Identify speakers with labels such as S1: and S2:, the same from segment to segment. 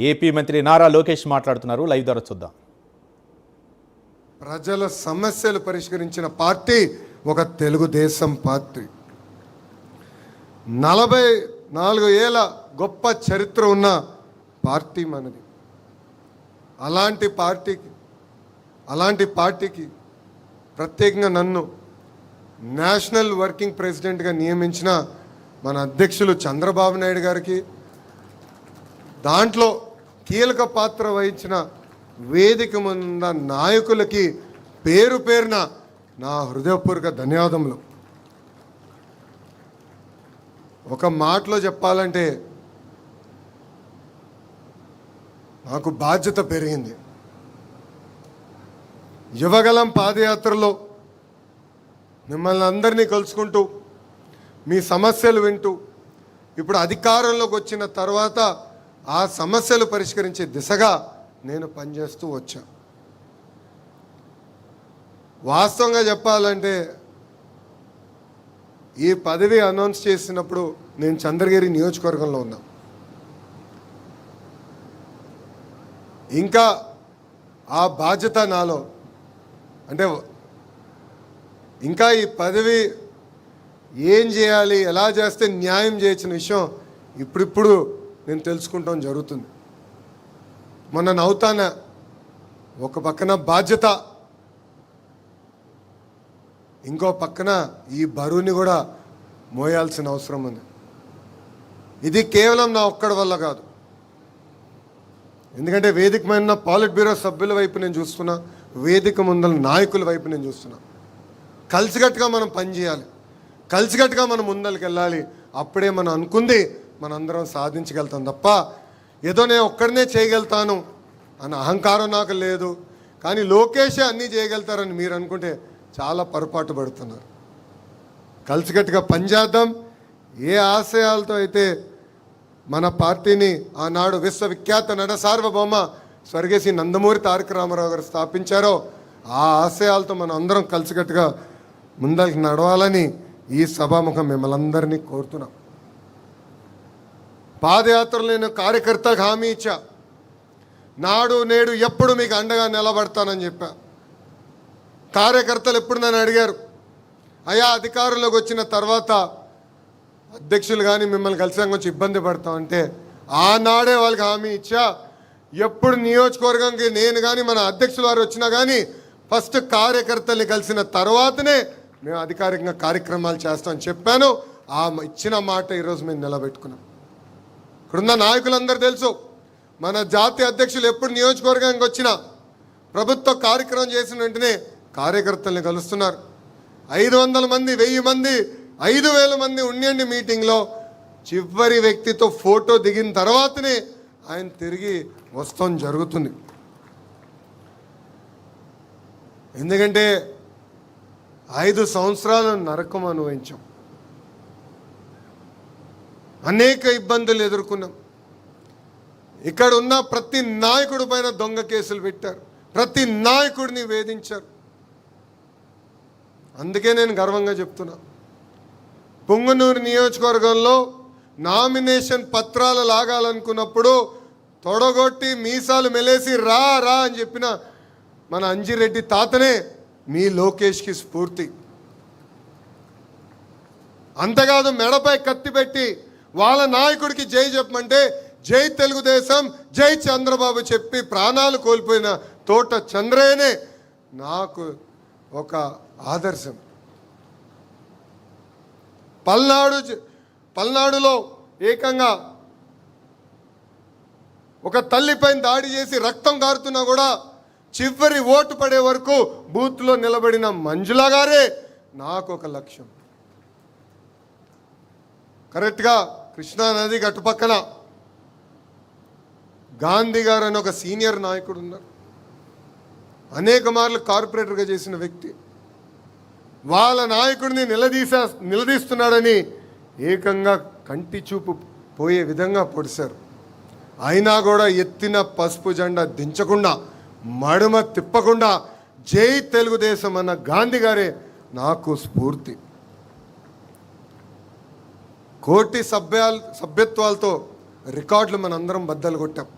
S1: AP మంత్రి నారా లోకేష్ మాట్లాడుతున్నారు. Live ద్వారా చూద్దాం.
S2: ప్రజల సమస్యలు పరిష్కరించిన పార్టీ ఒక తెలుగుదేశం పార్టీ. 44 ఏళ్ళ గొప్ప చరిత్ర ఉన్న పార్టీ మనది. అలాంటి పార్టీకి ప్రత్యేకంగా నన్ను నేషనల్ వర్కింగ్ ప్రెసిడెంట్గా నియమించిన మన అధ్యక్షులు చంద్రబాబు నాయుడు గారికి, దాంట్లో కీలక పాత్ర వహించిన వేదిక ముందు నాయకులకి పేరు పేరున నా హృదయపూర్వక ధన్యవాదములు. ఒక మాటలో చెప్పాలంటే నాకు బాధ్యత పెరిగింది. యువగలం పాదయాత్రలో మిమ్మల్ని అందరినీ కలుసుకుంటూ మీ సమస్యలు వింటూ ఇప్పుడు అధికారంలోకి వచ్చిన తర్వాత ఆ సమస్యలు పరిష్కరించే దిశగా నేను పనిచేస్తూ వచ్చా. వాస్తవంగా చెప్పాలంటే ఈ పదవి అనౌన్స్ చేసినప్పుడు నేను చంద్రగిరి నియోజకవర్గంలో ఉన్నా. ఇంకా ఆ బాధ్యత నాలో, అంటే ఇంకా ఈ పదవి ఏం చేయాలి, ఎలా చేస్తే న్యాయం చేయించిన విషయం ఇప్పుడిప్పుడు నేను తెలుసుకుంటాం జరుగుతుంది. మొన్న నవ్వుతాన ఒక పక్కన బాధ్యత, ఇంకో పక్కన ఈ బరువుని కూడా మోయాల్సిన అవసరం ఉంది. ఇది కేవలం నా ఒక్కడి వల్ల కాదు. ఎందుకంటే వేదిక మీద పాలిట్ బ్యూరో సభ్యుల వైపు నేను చూస్తున్నా, వేదిక ముందల నాయకుల వైపు నేను చూస్తున్నా. కలిసికట్టుగా మనం పనిచేయాలి, కలిసికట్టుగా మనం ముందరికి వెళ్ళాలి. అప్పుడే మనం అనుకుంది మనందరం సాధించగలుగుతాం తప్ప ఏదో నేను ఒక్కడనే చేయగలుగుతాను అన్న అహంకారం నాకు లేదు. కానీ లోకేషే అన్నీ చేయగలుగుతారని మీరు అనుకుంటే చాలా పొరపాటు పడుతున్నారు. కలిసికట్టుగా పనిచేద్దాం. ఏ ఆశయాలతో అయితే మన పార్టీని ఆనాడు విశ్వవిఖ్యాత నట సార్వభౌమ స్వర్గీయ నందమూరి తారక రామారావు గారు స్థాపించారో ఆ ఆశయాలతో మనం అందరం కలిసికట్టుగా ముందరికి నడవాలని ఈ సభాముఖం మిమ్మల్ని అందరినీ కోరుతున్నాం. పాదయాత్రలో నేను కార్యకర్తలకు హామీ ఇచ్చా, నాడు నేడు ఎప్పుడు మీకు అండగా నిలబడతానని చెప్పా. కార్యకర్తలు ఎప్పుడు నన్ను అడిగారు, అయ్యా అధికారంలోకి వచ్చిన తర్వాత అధ్యక్షులు కానీ మిమ్మల్ని కలిసాక కొంచెం ఇబ్బంది పడతామంటే ఆనాడే వాళ్ళకి హామీ ఇచ్చా, ఎప్పుడు నియోజకవర్గంకి నేను కానీ మన అధ్యక్షుల వారు వచ్చినా కానీ ఫస్ట్ కార్యకర్తల్ని కలిసిన తర్వాతనే మేము అధికారికంగా కార్యక్రమాలు చేస్తామని చెప్పాను. ఆ ఇచ్చిన మాట ఈరోజు మేము నిలబెట్టుకున్నాం. ఇక్కడున్న నాయకులందరూ తెలుసు, మన జాతీయ అధ్యక్షులు ఎప్పుడు నియోజకవర్గానికి వచ్చినా ప్రభుత్వ కార్యక్రమం చేసిన వెంటనే కార్యకర్తల్ని కలుస్తున్నారు. 500 మంది, 1000 మంది, 5000 మంది ఉండండి మీటింగ్లో చివరి వ్యక్తితో ఫోటో దిగిన తర్వాతనే ఆయన తిరిగి వస్తాం జరుగుతుంది. ఎందుకంటే 5 సంవత్సరాలు నరకం అనుభవించాం, అనేక ఇబ్బందులు ఎదుర్కొన్నాం. ఇక్కడ ఉన్న ప్రతి నాయకుడి పైన దొంగ కేసులు పెట్టారు, ప్రతి నాయకుడిని వేధించారు. అందుకే నేను గర్వంగా చెప్తున్నా, పొంగనూరు నియోజకవర్గంలో నామినేషన్ పత్రాలు లాగాలనుకున్నప్పుడు తొడగొట్టి మీసాలు మెలేసి రా రా అని చెప్పిన మన అంజిరెడ్డి తాతనే మీ లోకేష్కి స్ఫూర్తి. అంతేకాదు మెడపై కత్తి పెట్టి వాళ్ళ నాయకుడికి జై చెప్పమంటే జై తెలుగుదేశం, జై చంద్రబాబు చెప్పి ప్రాణాలు కోల్పోయిన తోట చంద్రయ్యనే నాకు ఒక ఆదర్శం. పల్నాడులో ఏకంగా ఒక తల్లిపైన దాడి చేసి రక్తం కారుతున్నా కూడా చివరి ఓటు పడే వరకు బూత్లో నిలబడిన మంజులా గారే నాకు ఒక లక్ష్యం. కరెక్ట్గా కృష్ణానది గట్టుపక్కన గాంధీ గారు అని ఒక సీనియర్ నాయకుడు ఉన్నారు, అనేక మార్లు కార్పొరేటర్గా చేసిన వ్యక్తి. వాళ్ళ నాయకుడిని నిలదీస్తున్నాడని ఏకంగా కంటి చూపు పోయే విధంగా పొడిశారు. అయినా కూడా ఎత్తిన పసుపు జెండా దించకుండా, మడుమ తిప్పకుండా జై తెలుగుదేశం అన్న గాంధీ గారే నాకు స్ఫూర్తి. కోటి సభ్యత్వాలతో రికార్డులు మనందరం బద్దలు కొట్టాం.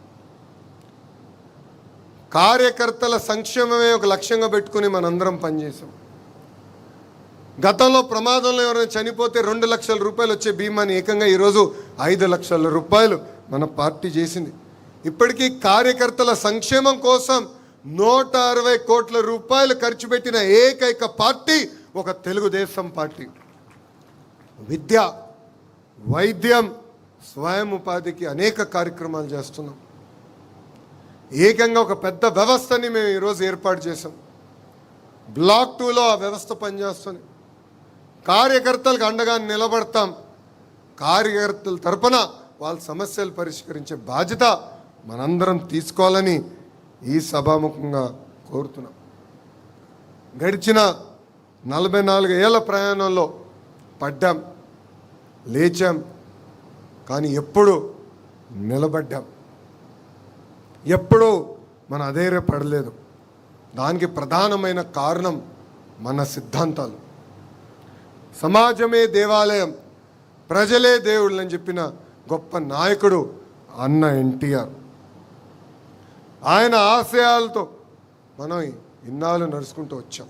S2: కార్యకర్తల సంక్షేమమే ఒక లక్ష్యంగా పెట్టుకుని మనందరం పనిచేసాం. గతంలో ప్రమాదంలో ఎవరైనా చనిపోతే 2 లక్షల రూపాయలు వచ్చే బీమాని ఏకంగా ఈరోజు 5 లక్షల రూపాయలు మన పార్టీ చేసింది. ఇప్పటికీ కార్యకర్తల సంక్షేమం కోసం 160 కోట్ల రూపాయలు ఖర్చు పెట్టిన ఏకైక పార్టీ ఒక తెలుగుదేశం పార్టీ. విద్య, వైద్యం, స్వయం ఉపాధికి అనేక కార్యక్రమాలు చేస్తున్నాం. ఏకంగా ఒక పెద్ద వ్యవస్థని మేము ఈరోజు ఏర్పాటు చేసాం. బ్లాక్ 2లో ఆ వ్యవస్థ పనిచేస్తుంది. కార్యకర్తలకు అండగా నిలబడతాం. కార్యకర్తల తరపున వాళ్ళ సమస్యలు పరిష్కరించే బాధ్యత మనందరం తీసుకోవాలని ఈ సభాముఖంగా కోరుతున్నాం. గడిచిన 44 ఏళ్ల ప్రయాణంలో పడ్డాం, లేచాం, కానీ ఎప్పుడు నిలబడ్డాం, ఎప్పుడూ మన అధైర్యపడలేదు. దానికి ప్రధానమైన కారణం మన సిద్ధాంతాలు. సమాజమే దేవాలయం, ప్రజలే దేవుళ్ళు అని చెప్పిన గొప్ప నాయకుడు అన్న ఎన్టీఆర్. ఆయన ఆశయాలతో మనం ఇన్నాళ్ళు నడుచుకుంటూ వచ్చాం.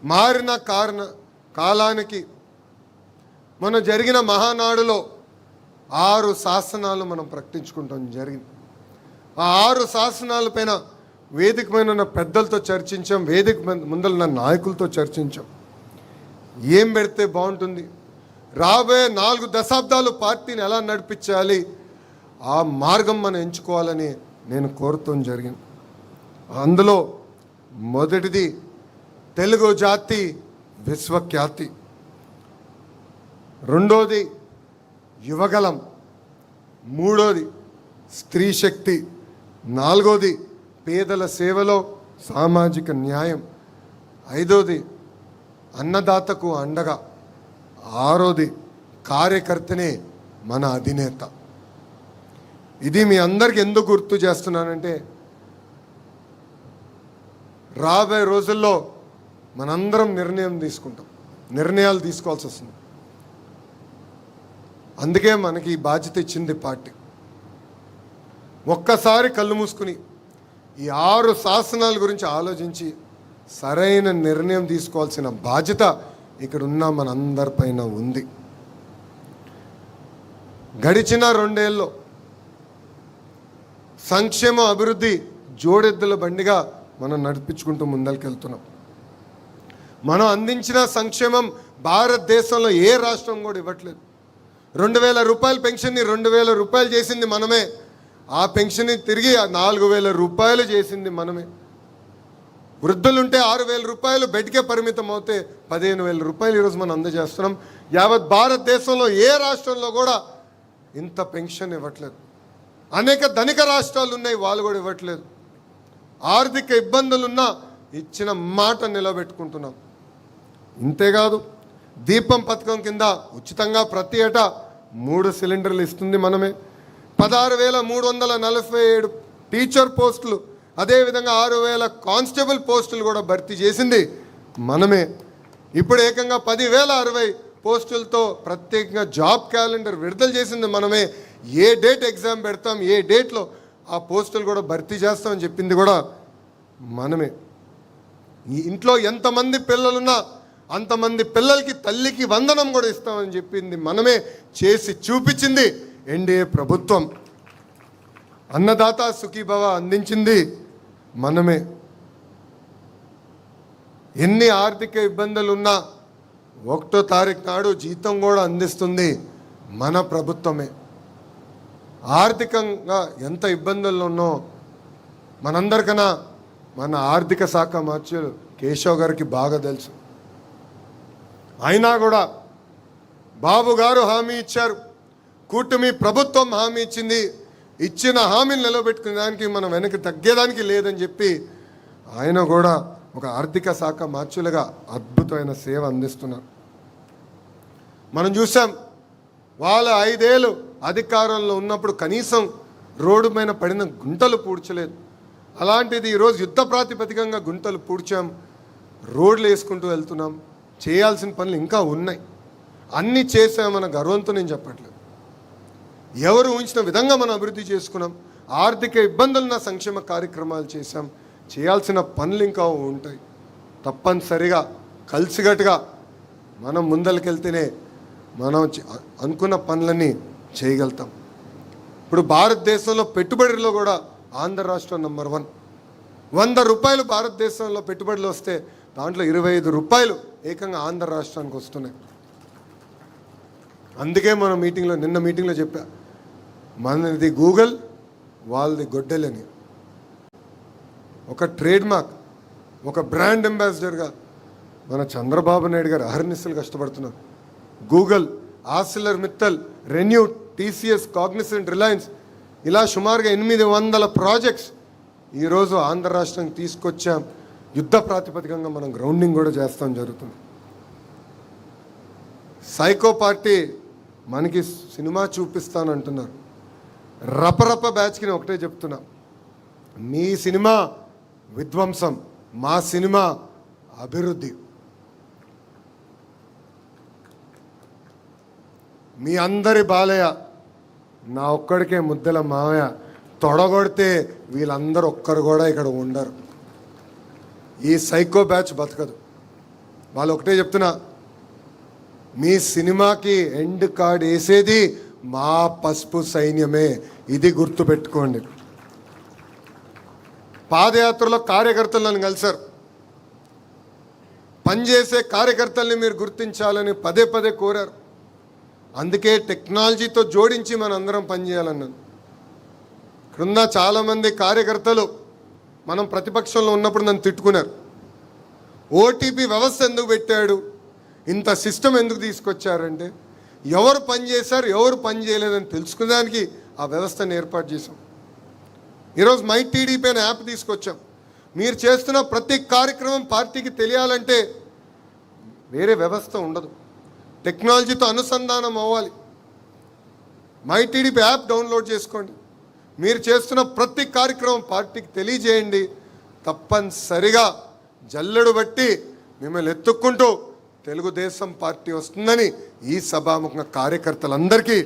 S2: మారిన కాలానికి మనం జరిగిన మహానాడులో 6 శాసనాలు మనం ప్రకటించుకుంటాం జరిగింది. ఆ 6 శాసనాల పైన వేదిక పైన ఉన్న పెద్దలతో చర్చించాం, వేదిక ముందర ఉన్న నాయకులతో చర్చించాం. ఏం పెడితే బాగుంటుంది, రాబోయే 4 దశాబ్దాలు పార్టీని ఎలా నడిపించాలి, ఆ మార్గం మనం ఎంచుకోవాలని నేను కోరుతాం జరిగింది. అందులో మొదటిది తెలుగు జాతి విశ్వఖ్యాతి, రెండోది యువగలం, మూడోది స్త్రీ శక్తి, నాలుగోది పేదల సేవలో సామాజిక న్యాయం, ఐదోది అన్నదాతకు అండగా, ఆరోది కార్యకర్తనే మన అధినేత. ఇది మీ అందరికి ఎందుకు గుర్తు చేస్తున్నానంటే, రాబోయే రోజుల్లో మనందరం నిర్ణయాలు తీసుకోవాల్సి వస్తుంది. అందుకే మనకి ఈ బాధ్యత ఇచ్చింది పార్టీ. ఒక్కసారి కళ్ళు మూసుకుని ఈ 6 శాసనాల గురించి ఆలోచించి సరైన నిర్ణయం తీసుకోవాల్సిన బాధ్యత ఇక్కడ ఉన్న మనందరిపైన ఉంది. గడిచిన 2 ఏళ్ళలో సంక్షేమ అభివృద్ధి జోడెద్దుల బండిగా మనం నడిపించుకుంటూ ముందరికెళ్తున్నాం. మనం అందించిన సంక్షేమం భారతదేశంలో ఏ రాష్ట్రం కూడా ఇవ్వట్లేదు. 2000 రూపాయల పెన్షన్ని 2000 రూపాయలు చేసింది మనమే. ఆ పెన్షన్ని తిరిగి 4000 రూపాయలు చేసింది మనమే. వృద్ధులుంటే 6000 రూపాయలు బెడ్కే పరిమితం అవుతే 15000 రూపాయలు ఈరోజు మనం అందజేస్తున్నాం. యావత్ భారతదేశంలో ఏ రాష్ట్రంలో కూడా ఇంత పెన్షన్ ఇవ్వట్లేదు. అనేక ధనిక రాష్ట్రాలు ఉన్నాయి, వాళ్ళు కూడా ఇవ్వట్లేదు. ఆర్థిక ఇబ్బందులున్నా ఇచ్చిన మాట నిలబెట్టుకుంటున్నాం. ఇంతేకాదు, దీపం పథకం కింద ఉచితంగా ప్రతి ఏటా 3 సిలిండర్లు ఇస్తుంది మనమే. 16,347 టీచర్ పోస్టులు, అదేవిధంగా 6,000 కానిస్టేబుల్ పోస్టులు కూడా భర్తీ చేసింది మనమే. ఇప్పుడు ఏకంగా 10,060 పోస్టులతో ప్రత్యేకంగా జాబ్ క్యాలెండర్ విడుదల చేసింది మనమే. ఏ డేట్ ఎగ్జామ్ పెడతాం, ఏ డేట్లో ఆ పోస్టులు కూడా భర్తీ చేస్తామని చెప్పింది కూడా మనమే. ఈ ఇంట్లో ఎంతమంది పిల్లలున్నా అంతమంది పిల్లలకి తల్లికి వందనం కూడా ఇస్తామని చెప్పింది మనమే. చేసి చూపించింది ఎన్డీఏ ప్రభుత్వం. అన్నదాత సుఖీభవ అందించింది మనమే. ఎన్ని ఆర్థిక ఇబ్బందులున్నా 1వ తారీఖు నాడు జీతం కూడా అందిస్తుంది మన ప్రభుత్వమే. ఆర్థికంగా ఎంత ఇబ్బందుల్లో ఉన్నో మనందరికన్నా మన ఆర్థిక శాఖ మంత్రులు కేశవ్ గారికి బాగా తెలుసు. అయినా కూడా బాబు గారు హామీ ఇచ్చారు, కూటమి ప్రభుత్వం హామీ ఇచ్చింది, ఇచ్చిన హామీని నిలబెట్టుకునే దానికి మనం వెనక్కి తగ్గేదానికి లేదని చెప్పి ఆయన కూడా ఒక ఆర్థిక శాఖ మంత్రులుగా అద్భుతమైన సేవ అందిస్తున్నారు. మనం చూసాం, వాళ్ళ 5 ఏళ్ళు అధికారంలో ఉన్నప్పుడు కనీసం రోడ్డు పైన పడిన గుంటలు పూడ్చలేదు. అలాంటిది ఈరోజు యుద్ధ ప్రాతిపదికంగా గుంటలు పూడ్చాం, రోడ్లు వేసుకుంటూ వెళ్తున్నాం. చేయాల్సిన పనులు ఇంకా ఉన్నాయి. అన్నీ చేసామన్న గర్వంతో నేను చెప్పట్లేదు. ఎవరు ఊహించిన విధంగా మనం అభివృద్ధి చేసుకున్నాం. ఆర్థిక ఇబ్బందులున్న సంక్షేమ కార్యక్రమాలు చేశాం. చేయాల్సిన పనులు ఇంకా ఉంటాయి. తప్పనిసరిగా కలిసికట్టుగా మనం ముందరికెళ్తేనే మనం అనుకున్న పనులన్నీ చేయగలుగుతాం. ఇప్పుడు భారతదేశంలో పెట్టుబడిలో కూడా ఆంధ్ర రాష్ట్రం నంబర్ 1. 100 రూపాయలు భారతదేశంలో పెట్టుబడులు వస్తే దాంట్లో 25 రూపాయలు ఏకంగా ఆంధ్ర రాష్ట్రానికి వస్తున్నాయి. అందుకే మనం నిన్న మీటింగ్లో చెప్పా, మనది గూగుల్, వాళ్ళది గొడ్డలని. ఒక ట్రేడ్ మార్క్, ఒక బ్రాండ్ అంబాసిడర్గా మన చంద్రబాబు నాయుడు గారు అహర్నిశలు కష్టపడుతున్నారు. Google, Arcelor Mittal, renew, TCS, Cognizant, Reliance ఇలా సుమారుగా 800 ప్రాజెక్ట్స్ ఈరోజు ఆంధ్ర రాష్ట్రానికి తీసుకొచ్చాం. యుద్ధ ప్రాతిపదికంగా మనం గ్రౌండింగ్ కూడా చేస్తాం జరుగుతుంది. సైకో పార్టీ మనకి సినిమా చూపిస్తానంటున్నారు. రపరప బ్యాచ్కి నేను ఒకటే చెప్తున్నా, మీ సినిమా విధ్వంసం, మా సినిమా అభివృద్ధి. మీ అందరి బాలయ్య, నా ఒక్కడికే ముద్దల మావయ్య తొడగొడితే వీళ్ళందరూ ఒక్కరు కూడా ఇక్కడ ఉండరు. ఈ సైకో బ్యాచ్ బతకదు. వాళ్ళు ఒకటే చెప్తున్నా, మీ సినిమాకి ఎండ్ కార్డ్ వేసేది మా పసుపు సైన్యమే, ఇది గుర్తుపెట్టుకోండి. పాదయాత్రలో కార్యకర్తలు నన్ను కలిశారు. పనిచేసే కార్యకర్తల్ని మీరు గుర్తించాలని పదే పదే కోరారు. అందుకే టెక్నాలజీతో జోడించి మనందరం పనిచేయాలన్నాను. ఇక్కడున్న చాలామంది కార్యకర్తలు మనం ప్రతిపక్షంలో ఉన్నప్పుడు నన్ను తిట్టుకున్నారు. ఓటీపీ వ్యవస్థ ఎందుకు పెట్టాడు, ఇంత సిస్టమ్ ఎందుకు తీసుకొచ్చారంటే ఎవరు పని చేశారు, ఎవరు పని చేయలేదని తెలుసుకునేదానికి ఆ వ్యవస్థను ఏర్పాటు చేశాం. ఈరోజు మై టీడీపీ అనే యాప్ తీసుకొచ్చాం. మీరు చేస్తున్న ప్రతి కార్యక్రమం పార్టీకి తెలియాలంటే వేరే వ్యవస్థ ఉండదు, టెక్నాలజీతో అనుసంధానం అవ్వాలి. మై టీడీపీ యాప్ డౌన్లోడ్ చేసుకోండి. మీరు చేస్తున్న ప్రతి కార్యక్రమం పార్టీకి తెలియజేయండి. తప్పనిసరిగా జల్లెడు బట్టి మిమ్మల్ని ఎత్తుక్కుంటూ తెలుగుదేశం పార్టీ వస్తుందని ఈ సభాముఖ కార్యకర్తలందరికీ